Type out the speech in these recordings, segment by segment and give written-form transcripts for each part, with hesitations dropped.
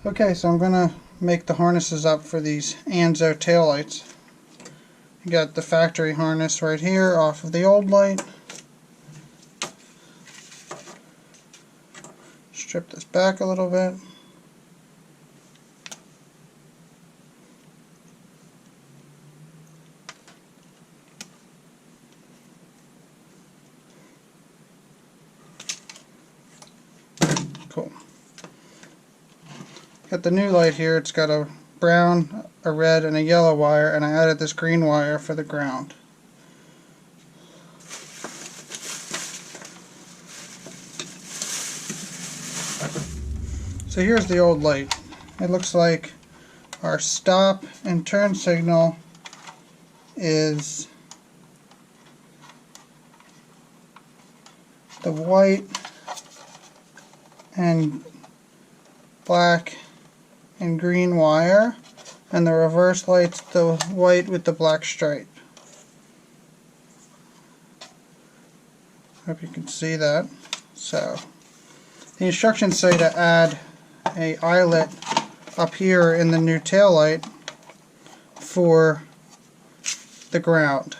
Okay, so I'm going to make the harnesses up for these ANZO taillights. You got the factory harness right here off of the old light. Strip this back a little bit. Cool. Got the new light here. It's got a brown, a red, and a yellow wire, and I added this green wire for the ground. So here's the old light. It looks like our stop and turn signal is the white and black and green wire, and the reverse light's the white with the black stripe. Hope you can see that. So the instructions say to add a eyelet up here in the new tail light for the ground.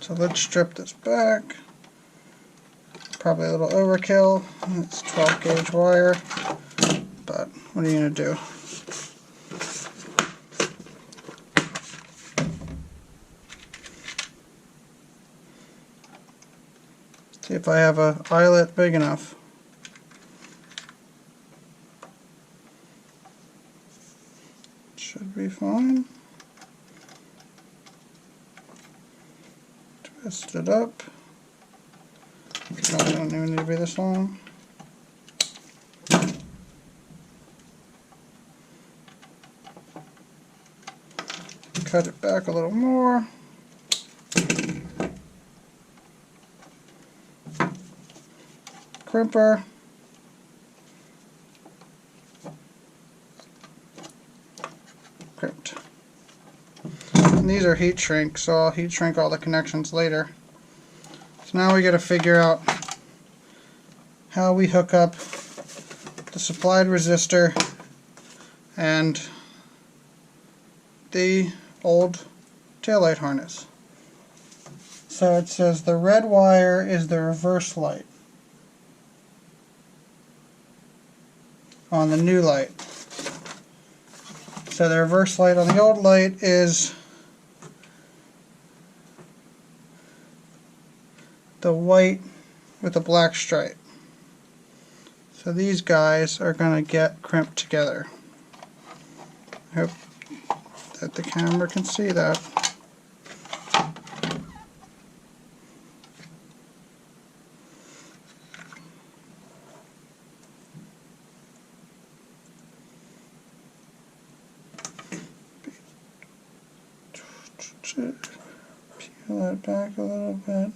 So let's strip this back. Probably a little overkill. It's 12 gauge wire, but what are you going to do? See if I have an eyelet big enough. Should be fine. Twist it up. No, it don't even need to be this long. Cut it back a little more. Crimper. Crimped. And these are heat shrink, so I'll heat shrink all the connections later. So now we got to figure out how we hook up the supplied resistor and the old taillight harness. So it says the red wire is the reverse light on the new light. So the reverse light on the old light is the white with a black stripe. So these guys are going to get crimped together. I hope that the camera can see that. Peel that back a little bit.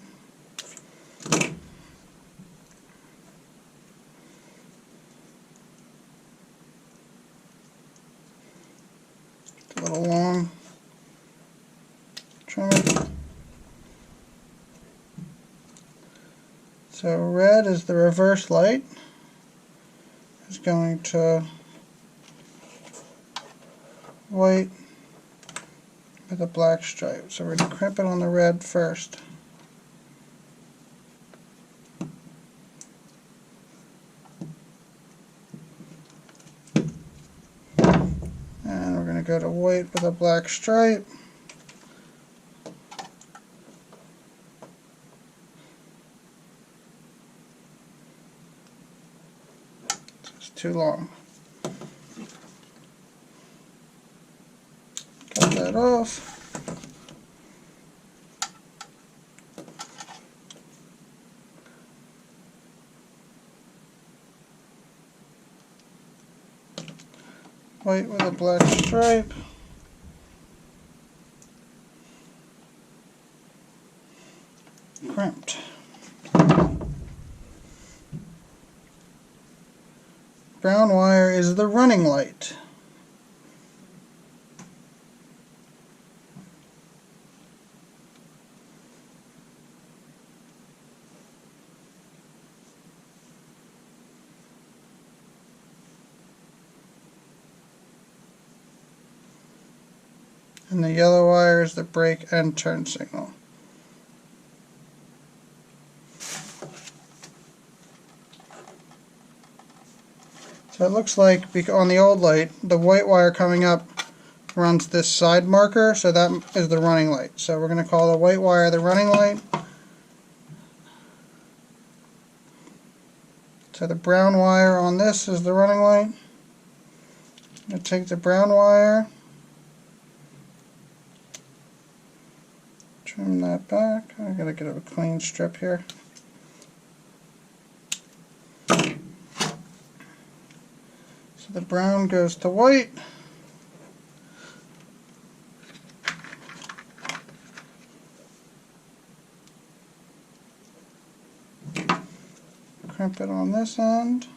A little long. Trim it. So red is the reverse light. It's going to white with a black stripe. So we're going to crimp it on the red first. And we're going to go to white with a black stripe. It's too long. Cut that off. White with a black stripe. Crimped. Brown wire is the running light. and the yellow wire is the brake and turn signal. So it looks like on the old light, the white wire coming up runs this side marker, so that is the running light. So we're going to call the white wire the running light. So the brown wire on this is the running light. I'm going to take the brown wire, trim that back. I've got to get a clean strip here. So the brown goes to white. Crimp it on this end.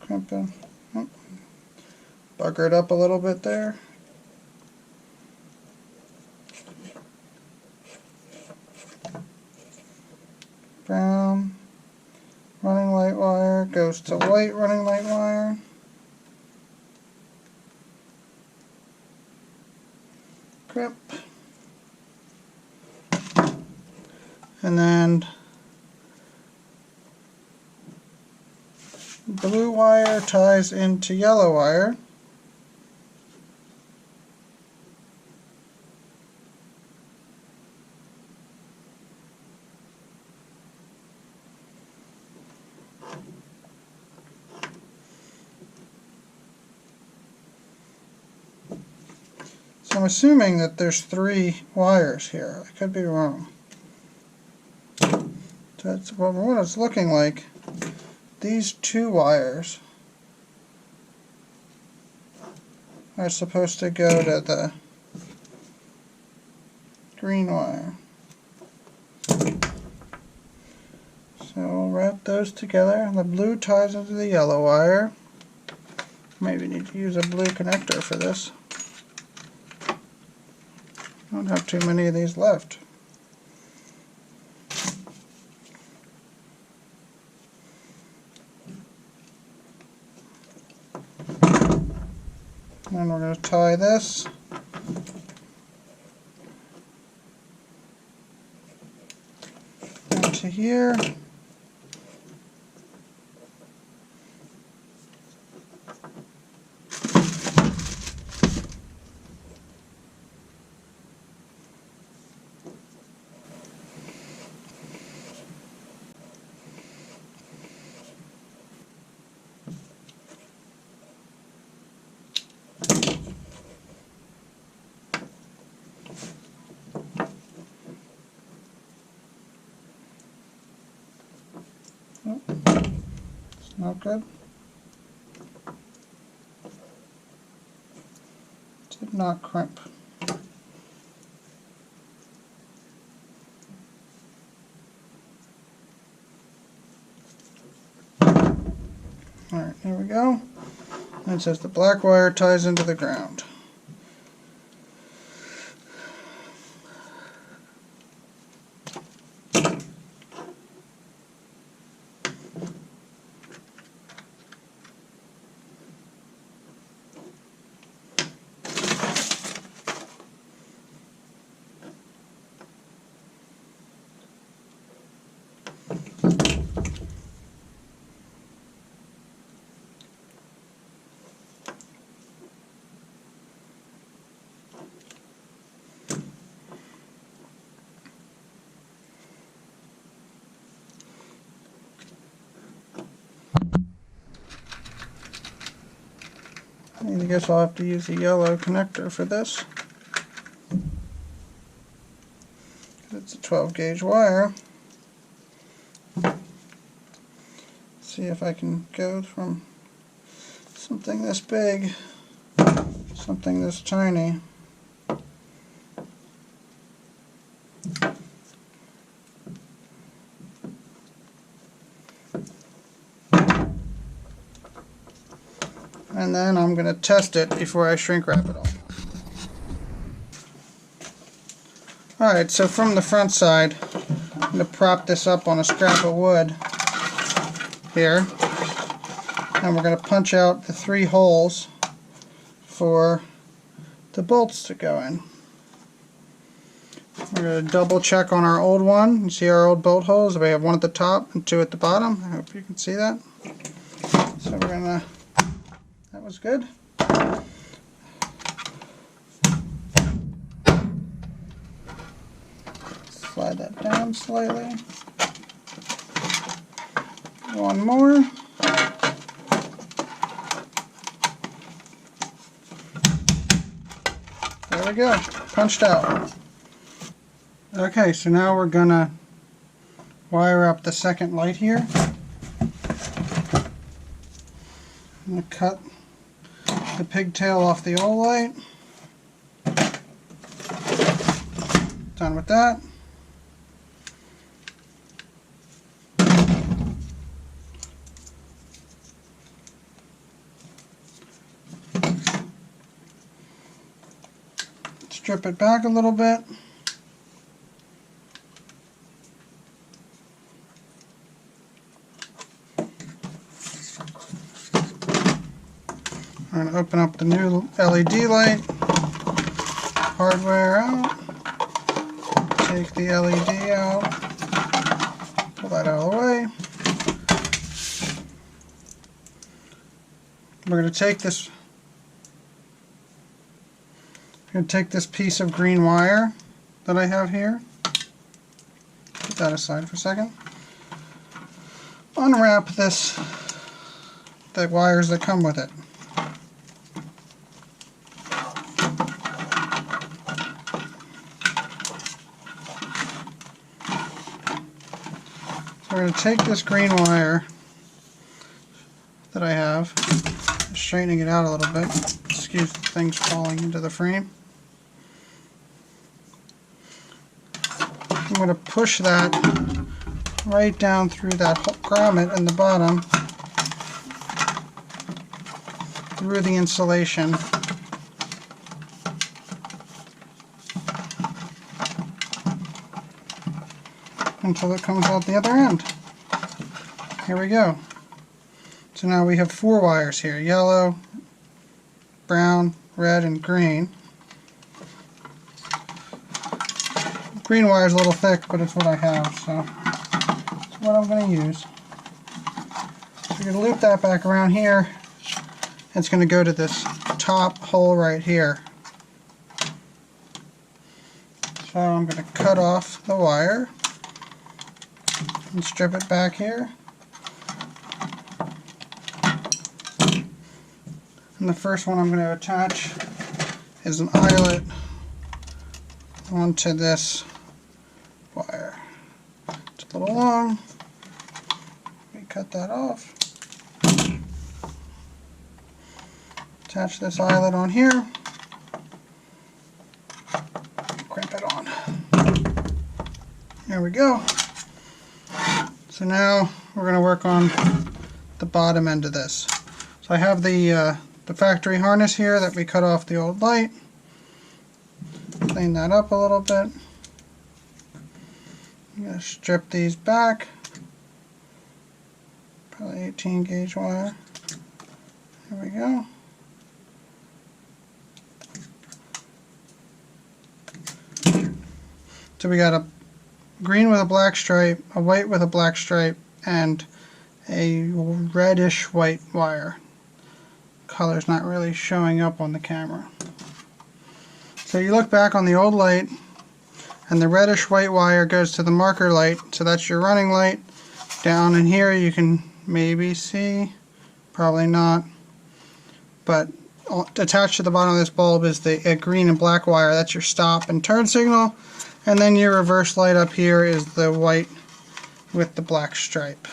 Crimp it. Oh, bugger it up a little bit there. Brown running light wire goes to white running light wire. Crimp. And then blue wire ties into yellow wire. So I'm assuming that there's 3 wires here. I could be wrong. That's what it's looking like. These 2 wires are supposed to go to the green wire. So we'll wrap those together. The blue ties into the yellow wire. Maybe need to use a blue connector for this. I don't have too many of these left. And we're going to tie this into here. Oh, it's not good. Did not crimp. Alright, here we go. And it says the black wire ties into the ground. I guess I'll have to use a yellow connector for this. It's a 12 gauge wire. See if I can go from something this big to something this tiny. And then I'm going to test it before I shrink wrap it all. Alright, so from the front side, I'm going to prop this up on a scrap of wood here. and we're going to punch out the 3 holes for the bolts to go in. We're going to double check on our old one. You see our old bolt holes? We have 1 at the top and 2 at the bottom. I hope you can see that. So we're going to, that was good. Slide that down slightly. 1 more. There we go, punched out. Okay, so now we're gonna wire up the second light here. I'm gonna cut the pigtail off the old light. Done with that. Strip it back a little bit. I'm going to open up the new LED light, hardware out, take the LED out, pull that out of the way. We're going to take this piece of green wire that I have here, put that aside for a second, unwrap the wires that come with it. So we're going to take this green wire that I have, straightening it out a little bit, excuse things falling into the frame. I'm going to push that right down through that grommet in the bottom, through the insulation, until it comes out the other end. Here we go. So now we have 4 wires here, yellow, brown, red, and green. Green wire is a little thick, but it's what I have, so it's what I'm going to use. So we're going to loop that back around here. It's going to go to this top hole right here. So I'm going to cut off the wire and strip it back here. And the first one I'm going to attach is an eyelet onto this wire. It's a little long. We cut that off. Attach this eyelet on here. Crimp it on. There we go. So now we're going to work on the bottom end of this. So I have the factory harness here that we cut off the old light. Clean that up a little bit. I'm going to strip these back. Probably 18 gauge wire. There we go. So we got a green with a black stripe, a white with a black stripe, and a reddish white wire. Color's not really showing up on the camera. So you look back on the old light, and the reddish white wire goes to the marker light, so that's your running light. Down in here you can maybe see, probably not, but attached to the bottom of this bulb is the green and black wire. That's your stop and turn signal, and then your reverse light up here is the white with the black stripe.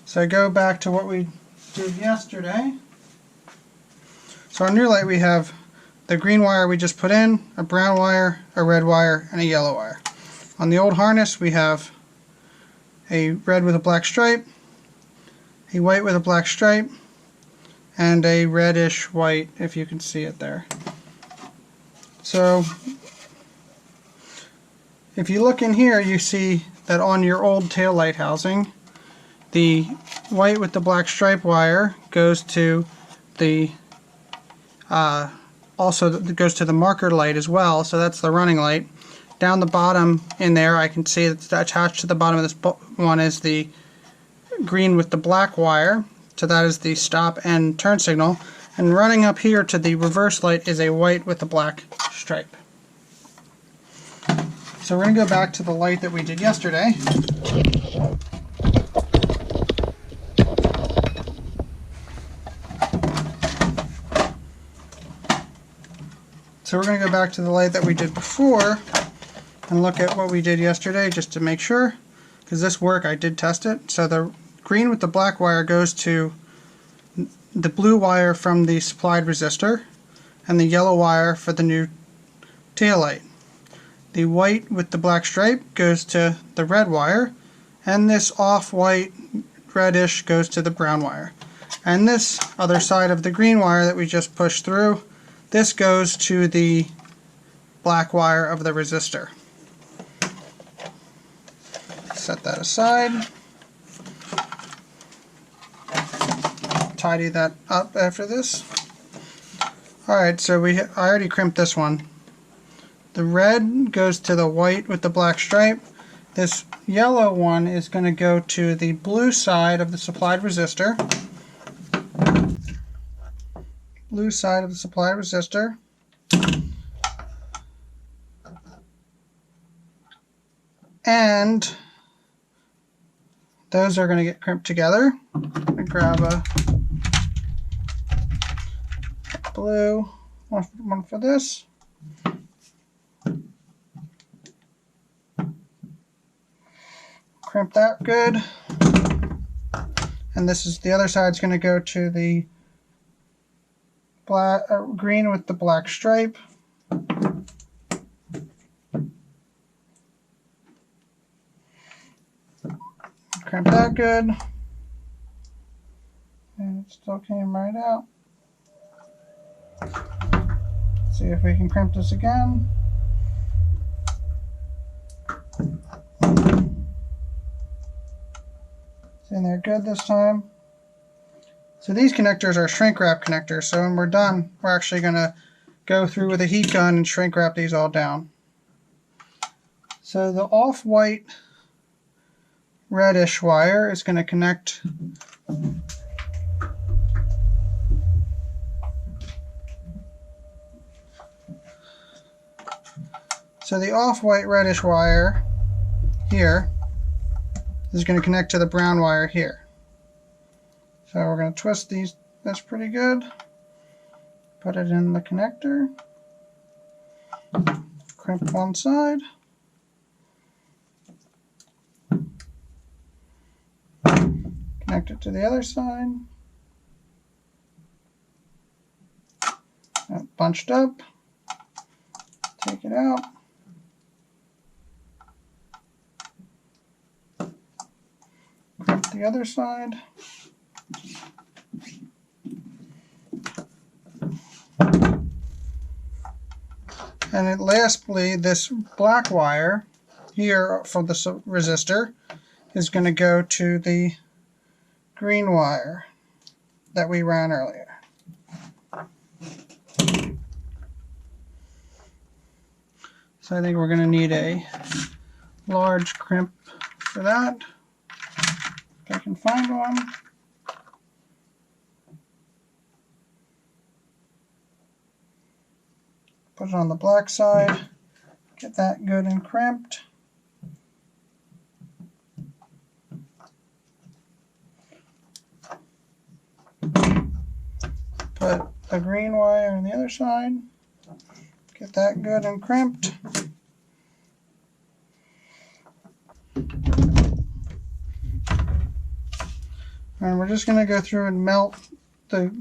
So I go back to what we did yesterday. So our new light, we have the green wire we just put in, a brown wire, a red wire, and a yellow wire. On the old harness we have a red with a black stripe, a white with a black stripe, and a reddish white, if you can see it there. So if you look in here, you see that on your old tail light housing The white with the black stripe wire goes to the also goes to the marker light as well, so that's the running light. Down the bottom in there, I can see that's attached to the bottom of this one is the green with the black wire, so that is the stop and turn signal. And running up here to the reverse light is a white with the black stripe. So we're going to go back to the light that we did yesterday. So we're going to go back to the light that we did before and look at what we did yesterday just to make sure, because this worked, I did test it. So the green with the black wire goes to the blue wire from the supplied resistor and the yellow wire for the new tail light. The white with the black stripe goes to the red wire, and this off-white reddish goes to the brown wire. And this other side of the green wire that we just pushed through, this goes to the black wire of the resistor. Set that aside. Tidy that up after this. Alright, so I already crimped this one. The red goes to the white with the black stripe. This yellow one is going to go to the blue side of the supplied resistor. Blue side of the supplied resistor. And those are going to get crimped together. I'm going to grab a blue one for this. Crimp that good. And this is the other side's going to go to the black, green with the black stripe. Crimp that good. And it still came right out. See if we can crimp this again. It's in there good this time. So these connectors are shrink wrap connectors, so when we're done, we're actually going to go through with a heat gun and shrink wrap these all down. So the off-white reddish wire is going to connect so the off-white reddish wire here is going to connect to the brown wire here. So we're going to twist these, that's pretty good. Put it in the connector. Crimp one side. Connect it to the other side. Bunched up. Take it out. Crimp the other side. And then lastly, this black wire here from the resistor is going to go to the green wire that we ran earlier. So I think we're going to need a large crimp for that. If I can find one. Put it on the black side. Get that good and crimped. Put the green wire on the other side. Get that good and crimped. And we're just going to go through and melt the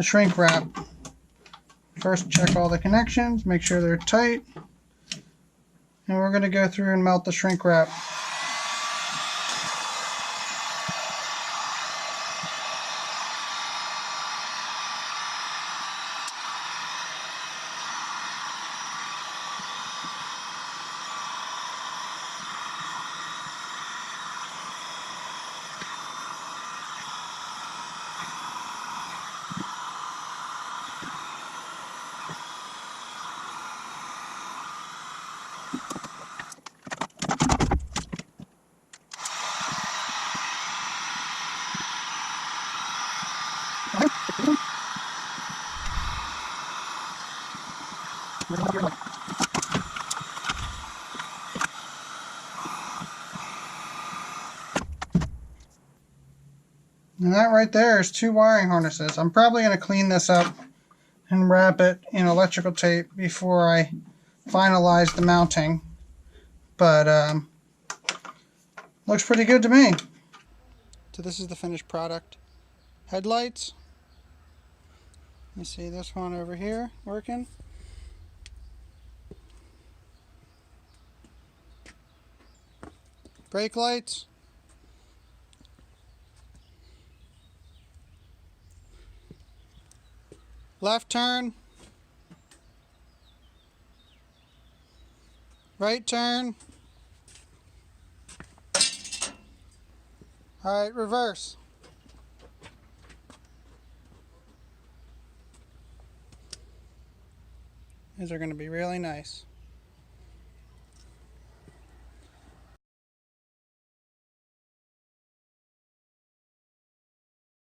shrink wrap. First, check all the connections, make sure they're tight. And we're going to go through and melt the shrink wrap. And that right there is 2 wiring harnesses. I'm probably going to clean this up and wrap it in electrical tape before I finalize the mounting. But looks pretty good to me. So this is the finished product. Headlights. You see this one over here working. Brake lights. Left turn. Right turn. Alright, reverse. These are going to be really nice.